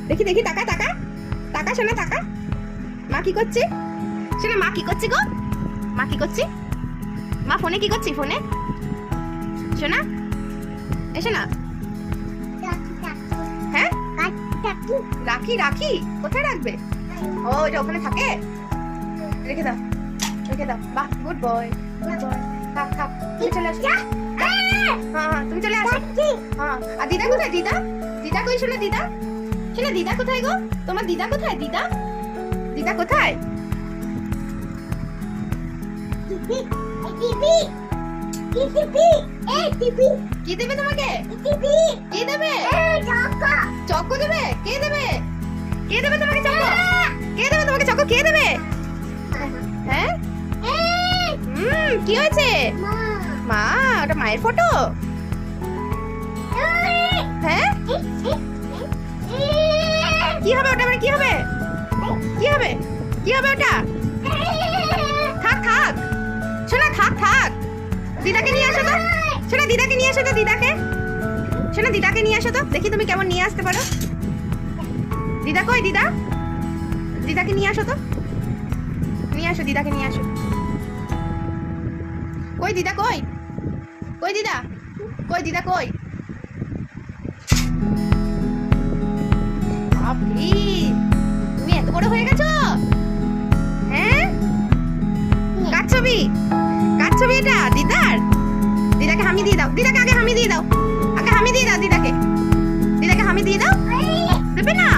দেখি দেখি, টাকা টাকা টাকা, শোনা টাকা। মা কি করছে? শোনা মা কি করছে গো? মা কি করছে? মা ফোনে কি করছি? ফোনে শোনা, এসো না। হ্যাঁ, রাখি রাখি, কোথায় রাখবে? ও এটা ওখানে থাকে, রেখে দাও রেখে দাও। বাহ, গুড বয় গুড বয়। থাক থাক, তুমি চলে আসো। হ্যাঁ হ্যাঁ, তুমি চলে আসো। হ্যাঁ, আর দিদা কোথায়? দিদা দিদা কই? শোনো দিদা, শোনো দিদা কোথায় গো? তোমার দিদা কোথায়? দিদা দিদা কোথায়? কি দেবে তোমাকে? কি দেবে? চকো দেবে? কে দেবে? কে দেবে তোমাকে চকো? কে দেবে তোমাকে চকো? কে দেবে? হ্যাঁ, কি হয়েছে? মা, ওটা মায়ের ফটো? হ্যাঁ, কি হবে ওটা? মানে কি হবে? কি হবে? কি হবে ওটা? থাক থাক, শোনা থাক থাক। দিদাকে নিয়ে আসো তো, শোনা দিদাকে নিয়ে আসো তো, দিদাকে শোনা, দিদাকে নিয়ে আসো তো, দেখি তুমি কেমন নিয়ে আসতে পারো। দিদা কই? দিদা দিদাকে নিয়ে আসো তো, নিয়ে আসো দিদাকে নিয়ে আসো। কই দিদা? কই কই দিদা? কই দিদা? কই? আপনি, তুমি এত বড় হয়ে গেছো? হ্যাঁ, কার ছবি? কার ছবি এটা? দিদার? দিদাকে হামি দিয়ে দাও, দিদাকে আগে হামি দিয়ে দাও, আগে হামি দিয়ে দাও দিদাকে, দিদাকে হামি দিয়ে দাও। দেবে না?